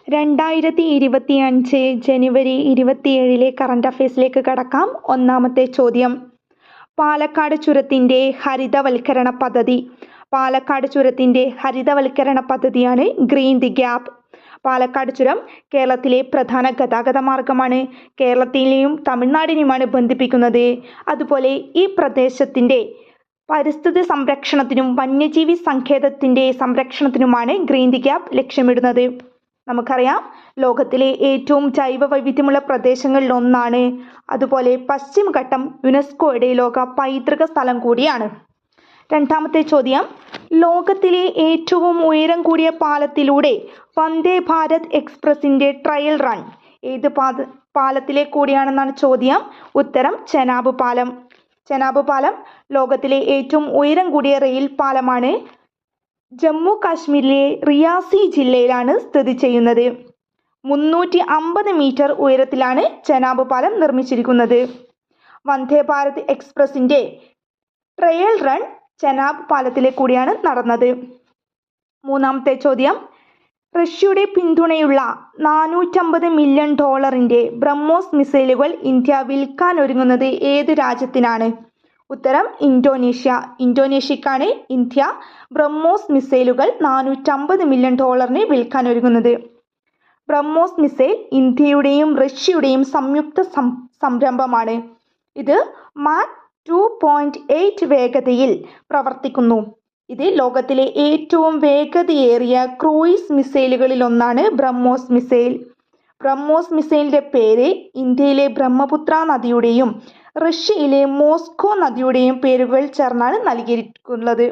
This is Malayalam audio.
2025 ജനുവരി 27 കറന്റ് അഫയേഴ്സിലേക്ക് കടക്കാം. ഒന്നാമത്തെ ചോദ്യം, പാലക്കാട് ചുരത്തിൻ്റെ ഹരിതവൽക്കരണ പദ്ധതി. പാലക്കാട് ചുരത്തിൻ്റെ ഹരിതവൽക്കരണ പദ്ധതിയാണ് ഗ്രീൻ ദി ഗ്യാപ്പ്. പാലക്കാട് ചുരം കേരളത്തിലെ പ്രധാന ഗതാഗത മാർഗമാണ്. കേരളത്തിലെയും തമിഴ്നാടിനെയുമാണ് ബന്ധിപ്പിക്കുന്നത്. അതുപോലെ ഈ പ്രദേശത്തിൻ്റെ പരിസ്ഥിതി സംരക്ഷണത്തിനും വന്യജീവി സങ്കേതത്തിൻ്റെ സംരക്ഷണത്തിനുമാണ് ഗ്രീൻ ദി ഗ്യാപ്പ് ലക്ഷ്യമിടുന്നത്. നമുക്കറിയാം, ലോകത്തിലെ ഏറ്റവും ജൈവ വൈവിധ്യമുള്ള പ്രദേശങ്ങളിലൊന്നാണ്. അതുപോലെ പശ്ചിമഘട്ടം യുനെസ്കോയുടെ ലോക പൈതൃക സ്ഥലം കൂടിയാണ്. രണ്ടാമത്തെ ചോദ്യം, ലോകത്തിലെ ഏറ്റവും ഉയരം കൂടിയ പാലത്തിലൂടെ വന്ദേ ഭാരത് എക്സ്പ്രസിൻ്റെ ട്രയൽ റൺ ഏത് പാലത്തിലെ കൂടിയാണെന്നാണ് ചോദ്യം. ഉത്തരം ചെനാബ് പാലം. ചെനാബ് പാലം ലോകത്തിലെ ഏറ്റവും ഉയരം കൂടിയ റെയിൽ പാലമാണ്. ജമ്മു കാശ്മീരിലെ റിയാസി ജില്ലയിലാണ് സ്ഥിതി ചെയ്യുന്നത്. 350 മീറ്റർ ഉയരത്തിലാണ് ചെനാബ് പാലം നിർമ്മിച്ചിരിക്കുന്നത്. വന്ദേ ഭാരത് എക്സ്പ്രസിൻ്റെ ട്രയൽ റൺ ചെനാബ് പാലത്തിലെ കൂടിയാണ് നടന്നത്. മൂന്നാമത്തെ ചോദ്യം, റഷ്യയുടെ പിന്തുണയുള്ള $450 മില്യൺ ബ്രഹ്മോസ് മിസൈലുകൾ ഇന്ത്യ വിൽക്കാൻ ഒരുങ്ങുന്നത് ഏത് രാജ്യത്തിനാണ്? ഉത്തരം ഇന്തോനേഷ്യ. ഇന്തോനേഷ്യക്കാണ് ഇന്ത്യ ബ്രഹ്മോസ് മിസൈലുകൾ $450 മില്യൺ വിൽക്കാൻ ഒരുങ്ങുന്നത്. ബ്രഹ്മോസ് മിസൈൽ ഇന്ത്യയുടെയും റഷ്യയുടെയും സംയുക്ത സംരംഭമാണ്. ഇത് മാക് 2.8 വേഗതയിൽ പ്രവർത്തിക്കുന്നു. ഇത് ലോകത്തിലെ ഏറ്റവും വേഗതയേറിയ ക്രൂയിസ് മിസൈലുകളിലൊന്നാണ് ബ്രഹ്മോസ് മിസൈൽ. ബ്രഹ്മോസ് മിസൈലിൻ്റെ പേര് ഇന്ത്യയിലെ ബ്രഹ്മപുത്ര നദിയുടെയും റഷ്യയിലെ മോസ്കോ നദിയുടെയും പേരുകൾ ചേർന്നാണ് നൽകിയിരിക്കുന്നത്.